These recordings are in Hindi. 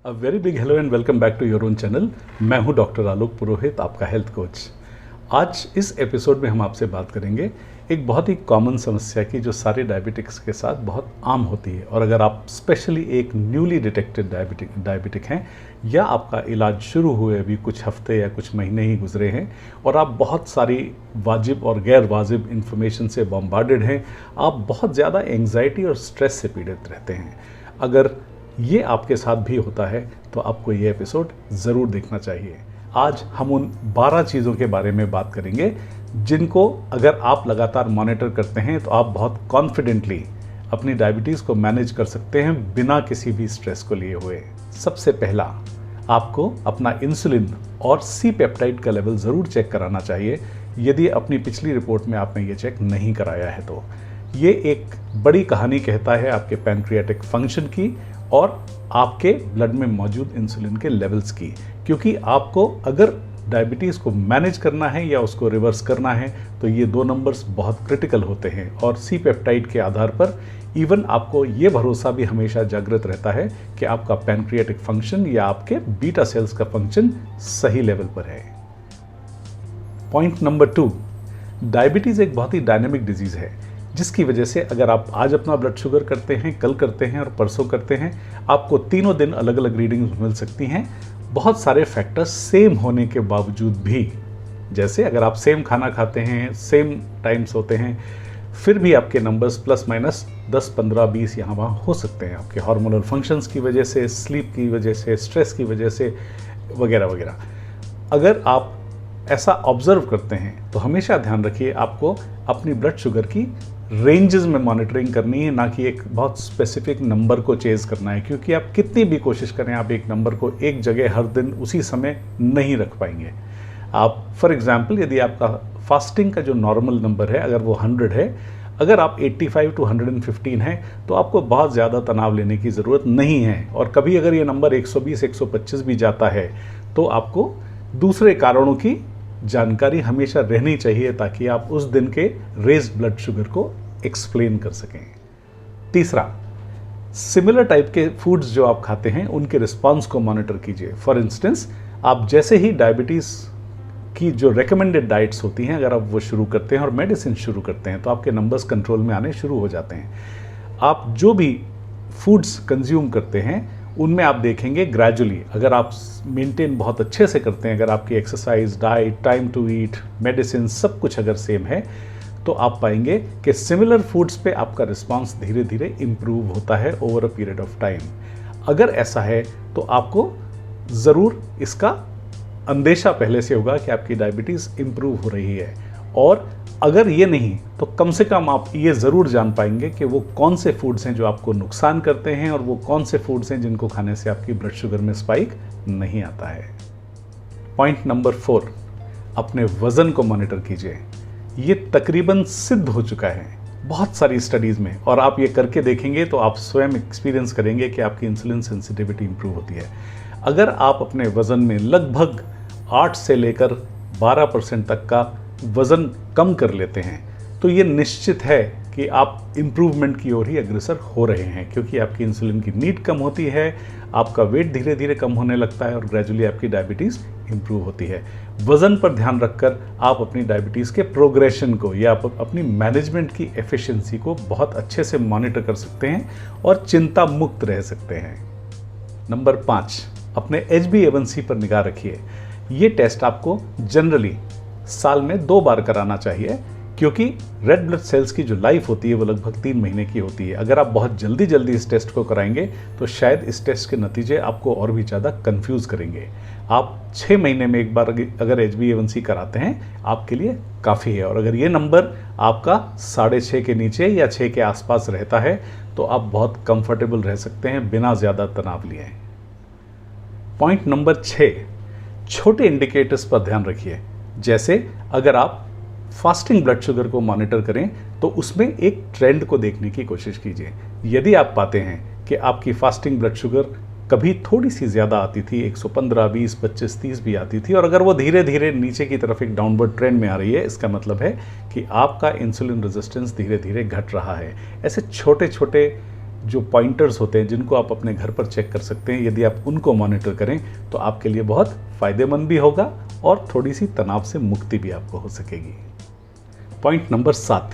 A very big hello and welcome back to your own channel. मैं हूं डॉक्टर आलोक पुरोहित, आपका हेल्थ कोच। आज इस एपिसोड में हम आपसे बात करेंगे एक बहुत ही कॉमन समस्या की जो सारे डायबिटिक्स के साथ बहुत आम होती है। और अगर आप स्पेशली एक न्यूली डिटेक्टेड डायबिटिक हैं या आपका इलाज शुरू हुए अभी कुछ हफ्ते या कुछ महीने ही गुजरे हैं और आप बहुत सारी वाजिब और गैर वाजिब इंफॉर्मेशन से बॉम्बार्डेड हैं, आप बहुत ज़्यादा एंग्जाइटी और स्ट्रेस से पीड़ित रहते हैं, अगर ये आपके साथ भी होता है तो आपको ये एपिसोड ज़रूर देखना चाहिए। आज हम उन 12 चीज़ों के बारे में बात करेंगे जिनको अगर आप लगातार मॉनिटर करते हैं तो आप बहुत कॉन्फिडेंटली अपनी डायबिटीज़ को मैनेज कर सकते हैं बिना किसी भी स्ट्रेस को लिए हुए। सबसे पहला, आपको अपना इंसुलिन और सी पेप्टाइड का लेवल ज़रूर चेक कराना चाहिए यदि अपनी पिछली रिपोर्ट में आपने ये चेक नहीं कराया है तो। ये एक बड़ी कहानी कहता है आपके पैनक्रियाटिक फंक्शन की और आपके ब्लड में मौजूद इंसुलिन के लेवल्स की, क्योंकि आपको अगर डायबिटीज़ को मैनेज करना है या उसको रिवर्स करना है तो ये दो नंबर्स बहुत क्रिटिकल होते हैं। और सी पेप्टाइड के आधार पर इवन आपको ये भरोसा भी हमेशा जागृत रहता है कि आपका पैनक्रियाटिक फंक्शन या आपके बीटा सेल्स का फंक्शन सही लेवल पर है। पॉइंट नंबर 2, डायबिटीज़ एक बहुत ही डायनेमिक डिजीज़ है जिसकी वजह से अगर आप आज अपना ब्लड शुगर करते हैं, कल करते हैं और परसों करते हैं, आपको तीनों दिन अलग अलग रीडिंग्स मिल सकती हैं। बहुत सारे फैक्टर्स सेम होने के बावजूद भी, जैसे अगर आप सेम खाना खाते हैं, सेम टाइम सोते हैं, फिर भी आपके नंबर्स प्लस माइनस 10, 15, 20 यहाँ वहाँ हो सकते हैं, आपके हार्मोनल फंक्शंस की वजह से, स्लीप की वजह से, स्ट्रेस की वजह से वगैरह वगैरह। अगर आप ऐसा ऑब्जर्व करते हैं तो हमेशा ध्यान रखिए आपको अपनी ब्लड शुगर की रेंजेस में मॉनिटरिंग करनी है, ना कि एक बहुत स्पेसिफिक नंबर को चेज करना है, क्योंकि आप कितनी भी कोशिश करें आप एक नंबर को एक जगह हर दिन उसी समय नहीं रख पाएंगे। आप फॉर एग्जांपल यदि आपका फास्टिंग का जो नॉर्मल नंबर है अगर वो 100 है, अगर आप 85 to 115 है तो आपको बहुत ज़्यादा तनाव लेने की ज़रूरत नहीं है। और कभी अगर ये नंबर 120, 125 भी जाता है तो आपको दूसरे कारणों की जानकारी हमेशा रहनी चाहिए ताकि आप उस दिन के रेज्ड ब्लड शुगर को एक्सप्लेन कर सकें। तीसरा, सिमिलर टाइप के फूड्स जो आप खाते हैं उनके रिस्पांस को मॉनिटर कीजिए। फॉर इंस्टेंस, आप जैसे ही डायबिटीज़ की जो रेकमेंडेड डाइट्स होती हैं अगर आप वो शुरू करते हैं और मेडिसिन शुरू करते हैं तो आपके नंबर्स कंट्रोल में आने शुरू हो जाते हैं। आप जो भी फूड्स कंज्यूम करते हैं उनमें आप देखेंगे ग्रेजुअली, अगर आप मेंटेन बहुत अच्छे से करते हैं, अगर आपकी exercise, diet, time to eat, medicine सब कुछ अगर सेम है तो आप पाएंगे कि सिमिलर फूड्स पे आपका रिस्पांस धीरे धीरे इम्प्रूव होता है over a period of time. अगर ऐसा है तो आपको ज़रूर इसका अंदेशा पहले से होगा कि आपकी डायबिटीज़ इम्प्रूव हो रही है। और अगर ये नहीं तो कम से कम आप ये ज़रूर जान पाएंगे कि वो कौन से फूड्स हैं जो आपको नुकसान करते हैं और वो कौन से फूड्स हैं जिनको खाने से आपकी ब्लड शुगर में स्पाइक नहीं आता है। पॉइंट नंबर 4, अपने वज़न को मॉनिटर कीजिए। ये तकरीबन सिद्ध हो चुका है बहुत सारी स्टडीज़ में, और आप ये करके देखेंगे तो आप स्वयं एक्सपीरियंस करेंगे कि आपकी इंसुलिन सेंसिटिविटी इंप्रूव होती है। अगर आप अपने वज़न में लगभग 8 से लेकर 12% तक का वज़न कम कर लेते हैं तो ये निश्चित है कि आप इम्प्रूवमेंट की ओर ही अग्रसर हो रहे हैं, क्योंकि आपकी इंसुलिन की नीड कम होती है, आपका वेट धीरे धीरे कम होने लगता है और ग्रेजुअली आपकी डायबिटीज़ इम्प्रूव होती है। वज़न पर ध्यान रखकर आप अपनी डायबिटीज़ के प्रोग्रेशन को या अपनी मैनेजमेंट की एफिशिएंसी को बहुत अच्छे से मॉनिटर कर सकते हैं और चिंता मुक्त रह सकते हैं। नंबर 5, अपने HbA1c पर निगाह रखिए। ये टेस्ट आपको जनरली साल में 2 बार कराना चाहिए, क्योंकि रेड ब्लड सेल्स की जो लाइफ होती है वो लगभग 3 महीने की होती है। अगर आप बहुत जल्दी जल्दी इस टेस्ट को कराएंगे तो शायद इस टेस्ट के नतीजे आपको और भी ज़्यादा कंफ्यूज करेंगे। आप 6 महीने में एक बार अगर HbA1c कराते हैं आपके लिए काफ़ी है। और अगर ये नंबर आपका 6.5 के नीचे या 6 के आसपास रहता है तो आप बहुत कंफर्टेबल रह सकते हैं बिना ज़्यादा तनाव लिए। पॉइंट नंबर 6, छोटे इंडिकेटर्स पर ध्यान रखिए। जैसे अगर आप फास्टिंग ब्लड शुगर को मॉनिटर करें तो उसमें एक ट्रेंड को देखने की कोशिश कीजिए। यदि आप पाते हैं कि आपकी फास्टिंग ब्लड शुगर कभी थोड़ी सी ज़्यादा आती थी, 115, 20, 25, 30 भी आती थी, और अगर वो धीरे धीरे नीचे की तरफ एक डाउनवर्ड ट्रेंड में आ रही है, इसका मतलब है कि आपका इंसुलिन रेजिस्टेंस धीरे धीरे घट रहा है। ऐसे छोटे छोटे जो पॉइंटर्स होते हैं जिनको आप अपने घर पर चेक कर सकते हैं, यदि आप उनको मॉनिटर करें तो आपके लिए बहुत फ़ायदेमंद भी होगा और थोड़ी सी तनाव से मुक्ति भी आपको हो सकेगी। पॉइंट नंबर 7,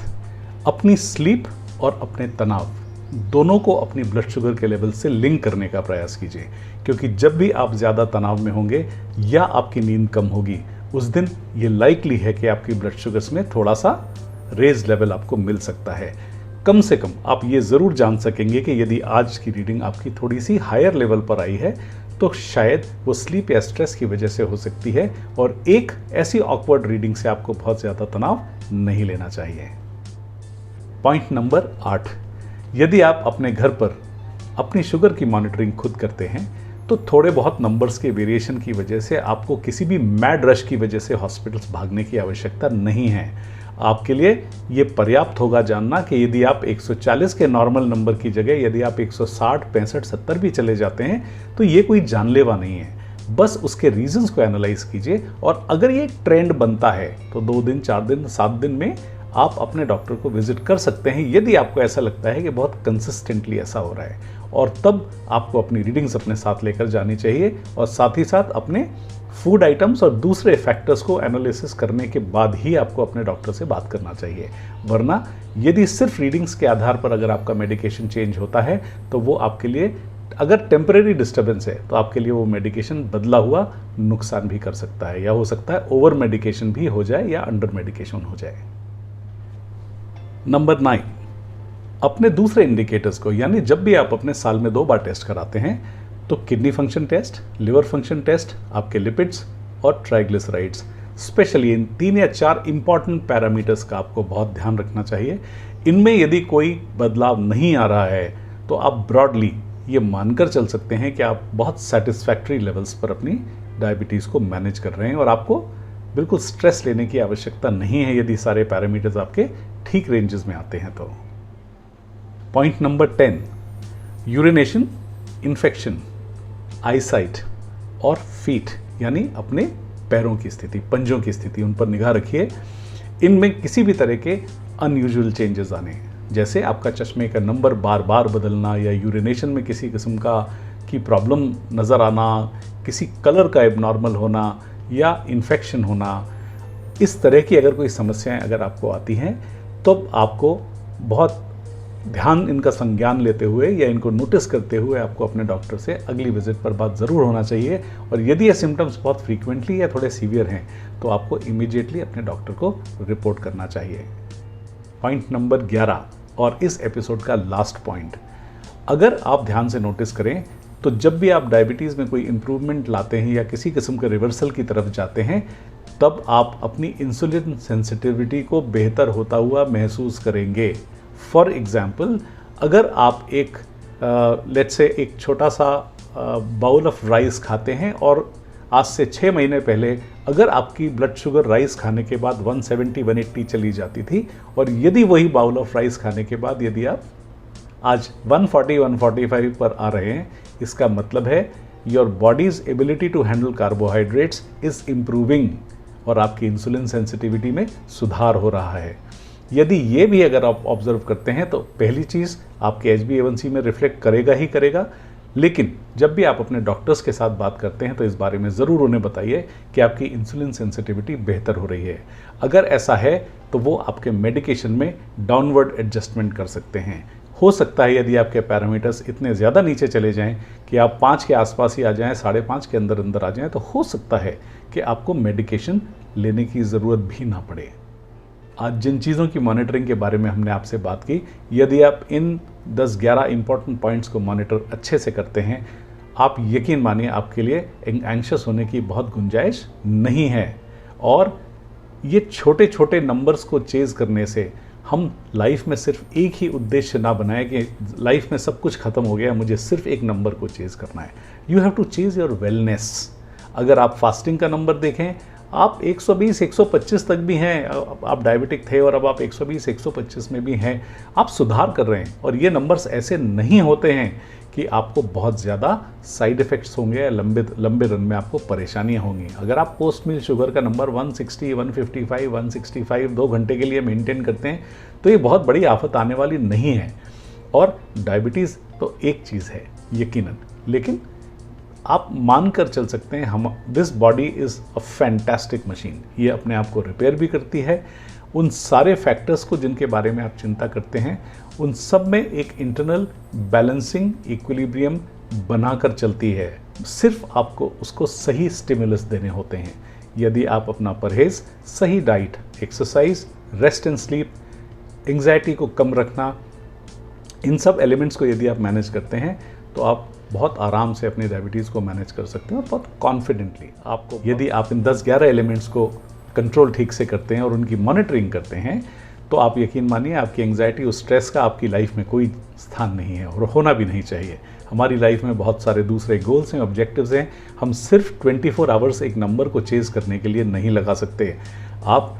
अपनी स्लीप और अपने तनाव दोनों को अपनी ब्लड शुगर के लेवल से लिंक करने का प्रयास कीजिए, क्योंकि जब भी आप ज़्यादा तनाव में होंगे या आपकी नींद कम होगी, उस दिन ये लाइकली है कि आपकी ब्लड शुगर्स में थोड़ा सा रेज लेवल आपको मिल सकता है। कम से कम आप ये ज़रूर जान सकेंगे कि यदि आज की रीडिंग आपकी थोड़ी सी हायर लेवल पर आई है तो शायद वो स्लीप या स्ट्रेस की वजह से हो सकती है, और एक ऐसी ऑकवर्ड रीडिंग से आपको बहुत ज़्यादा तनाव नहीं लेना चाहिए। पॉइंट नंबर 8, यदि आप अपने घर पर अपनी शुगर की मॉनिटरिंग खुद करते हैं तो थोड़े बहुत नंबर्स के वेरिएशन की वजह से आपको किसी भी मैड रश की वजह से हॉस्पिटल्स भागने की आवश्यकता नहीं है। आपके लिए ये पर्याप्त होगा जानना कि यदि आप 140 के नॉर्मल नंबर की जगह यदि आप 160, 65, 70 भी चले जाते हैं तो ये कोई जानलेवा नहीं है। बस उसके रीजंस को एनालाइज कीजिए, और अगर ये ट्रेंड बनता है तो 2 दिन, 4 दिन, 7 दिन में आप अपने डॉक्टर को विजिट कर सकते हैं यदि आपको ऐसा लगता है कि बहुत कंसिस्टेंटली ऐसा हो रहा है, और तब आपको अपनी रीडिंग्स अपने साथ लेकर जानी चाहिए, और साथ ही साथ अपने फूड आइटम्स और दूसरे फैक्टर्स को एनालिसिस करने के बाद ही आपको अपने डॉक्टर से बात करना चाहिए। वरना यदि सिर्फ रीडिंग्स के आधार पर अगर आपका मेडिकेशन चेंज होता है तो वो आपके लिए, अगर टेम्परेरी डिस्टर्बेंस है तो आपके लिए वो मेडिकेशन बदला हुआ नुकसान भी कर सकता है, या हो सकता है ओवर मेडिकेशन भी हो जाए या अंडर मेडिकेशन हो जाए। नंबर 9, अपने दूसरे इंडिकेटर्स को, यानी जब भी आप अपने साल में 2 बार टेस्ट कराते हैं तो kidney function test, liver function test, आपके लिपिड्स और ट्राइग्लिसराइड्स, स्पेशली इन 3 या 4 इंपॉर्टेंट पैरामीटर्स का आपको बहुत ध्यान रखना चाहिए। इनमें यदि कोई बदलाव नहीं आ रहा है तो आप ब्रॉडली ये मानकर चल सकते हैं कि आप बहुत सेटिस्फैक्ट्री लेवल्स पर अपनी डायबिटीज़ को मैनेज कर रहे हैं, और आपको बिल्कुल स्ट्रेस लेने की आवश्यकता नहीं है यदि सारे पैरामीटर्स आपके ठीक रेंजेस में आते हैं तो। Point number 10, urination, infection, eyesight और फीट यानी अपने पैरों की स्थिति, पंजों की स्थिति, उन पर निगाह रखिए। इनमें किसी भी तरह के अनयूजुअल चेंजेस आने, जैसे आपका चश्मे का नंबर बार बार बदलना, या यूरिनेशन में किसी किस्म की प्रॉब्लम नज़र आना, किसी कलर का एबनॉर्मल होना या इन्फेक्शन होना, इस तरह की अगर कोई समस्याएं अगर आपको आती हैं तो आपको बहुत ध्यान इनका संज्ञान लेते हुए या इनको नोटिस करते हुए आपको अपने डॉक्टर से अगली विजिट पर बात ज़रूर होना चाहिए। और यदि ये सिम्टम्स बहुत फ्रीक्वेंटली या थोड़े सीवियर हैं तो आपको इमीडिएटली अपने डॉक्टर को रिपोर्ट करना चाहिए। पॉइंट नंबर 11 और इस एपिसोड का लास्ट पॉइंट, अगर आप ध्यान से नोटिस करें तो जब भी आप डायबिटीज़ में कोई इम्प्रूवमेंट लाते हैं या किसी किस्म के रिवर्सल की तरफ जाते हैं, तब आप अपनी इंसुलिन सेंसिटिविटी को बेहतर होता हुआ महसूस करेंगे। फॉर एग्जाम्पल, अगर आप एक लेट्स से एक छोटा सा बाउल ऑफ राइस खाते हैं और आज से 6 महीने पहले अगर आपकी ब्लड शुगर राइस खाने के बाद 170, 180 चली जाती थी, और यदि वही बाउल ऑफ राइस खाने के बाद यदि आप आज 140, 145 पर आ रहे हैं, इसका मतलब है your body's ability to handle carbohydrates is improving और आपकी इंसुलिन सेंसिटिविटी में सुधार हो रहा है। यदि ये भी अगर आप ऑब्जर्व करते हैं तो पहली चीज़ आपके HbA1c में रिफ्लेक्ट करेगा ही करेगा, लेकिन जब भी आप अपने डॉक्टर्स के साथ बात करते हैं तो इस बारे में ज़रूर उन्हें बताइए कि आपकी इंसुलिन सेंसिटिविटी बेहतर हो रही है। अगर ऐसा है तो वो आपके मेडिकेशन में डाउनवर्ड एडजस्टमेंट कर सकते हैं। हो सकता है यदि आपके पैरामीटर्स इतने ज़्यादा नीचे चले जाएं कि आप 5 के आसपास ही आ जाएं, 5.5 के अंदर अंदर आ जाएं, तो हो सकता है कि आपको मेडिकेशन लेने की ज़रूरत भी ना पड़े। आज जिन चीज़ों की मॉनिटरिंग के बारे में हमने आपसे बात की, यदि आप इन 10-11 इंपॉर्टेंट पॉइंट्स को मॉनिटर अच्छे से करते हैं, आप यकीन मानिए आपके लिए एंग्शियस होने की बहुत गुंजाइश नहीं है। और ये छोटे छोटे नंबर्स को चेज़ करने से हम लाइफ में सिर्फ एक ही उद्देश्य ना बनाए कि लाइफ में सब कुछ खत्म हो गया, मुझे सिर्फ एक नंबर को चेज़ करना है। You have to chase your wellness. अगर आप फास्टिंग का नंबर देखें, आप 120, 125 तक भी हैं, आप डायबिटिक थे और अब आप 120, 125 में भी हैं, आप सुधार कर रहे हैं। और ये नंबर्स ऐसे नहीं होते हैं कि आपको बहुत ज़्यादा साइड इफ़ेक्ट्स होंगे या लंबे रन में आपको परेशानियां होंगी। अगर आप पोस्ट मील शुगर का नंबर 160, 155, 165 2 घंटे के लिए मेंटेन करते हैं तो ये बहुत बड़ी आफत आने वाली नहीं है। और डायबिटीज़ तो एक चीज़ है यकीनन, लेकिन आप मानकर चल सकते हैं हम this body is a fantastic machine. ये अपने आप को रिपेयर भी करती है। उन सारे फैक्टर्स को जिनके बारे में आप चिंता करते हैं, उन सब में एक इंटरनल बैलेंसिंग इक्विलिब्रियम बनाकर चलती है। सिर्फ आपको उसको सही स्टिमुलस देने होते हैं। यदि आप अपना परहेज़, सही diet, exercise, rest and sleep, anxiety को कम रखना, इन सब एलिमेंट्स को यदि आप मैनेज करते हैं तो आप बहुत आराम से अपनी डायबिटीज़ को मैनेज कर सकते हैं और बहुत कॉन्फिडेंटली। आपको यदि आप इन 10-11 एलिमेंट्स को कंट्रोल ठीक से करते हैं और उनकी मॉनिटरिंग करते हैं तो आप यकीन मानिए आपकी एंग्जाइटी और स्ट्रेस का आपकी लाइफ में कोई स्थान नहीं है और होना भी नहीं चाहिए। हमारी लाइफ में बहुत सारे दूसरे गोल्स हैं, ऑब्जेक्टिव्स हैं। हम सिर्फ 24 आवर्स एक नंबर को चेज करने के लिए नहीं लगा सकते। आप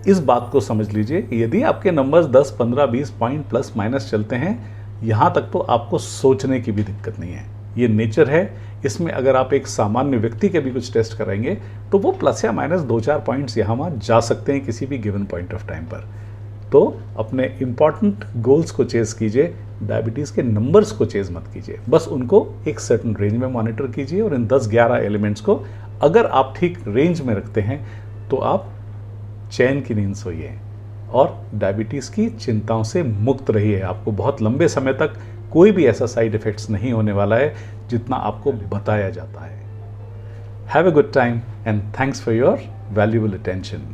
इस बात को समझ लीजिए, यदि आपके नंबर्स 10, 15, 20 पॉइंट प्लस माइनस चलते हैं, यहाँ तक तो आपको सोचने की भी दिक्कत नहीं है। ये नेचर है। इसमें अगर आप एक सामान्य व्यक्ति के भी कुछ टेस्ट कराएंगे तो वो प्लस या माइनस 2-4 पॉइंट्स यहाँ वहाँ जा सकते हैं किसी भी गिवन पॉइंट ऑफ टाइम पर। तो अपने इम्पॉर्टेंट गोल्स को चेज़ कीजिए, डायबिटीज़ के नंबर्स को चेज़ मत कीजिए। बस उनको एक सर्टन रेंज में मॉनिटर कीजिए और इन 10-11 एलिमेंट्स को अगर आप ठीक रेंज में रखते हैं तो आप चैन की नींद सोइए और डायबिटीज़ की चिंताओं से मुक्त रहिए। आपको बहुत लंबे समय तक कोई भी ऐसा साइड इफ़ेक्ट्स नहीं होने वाला है जितना आपको बताया जाता है। Have a good time and thanks for your valuable attention.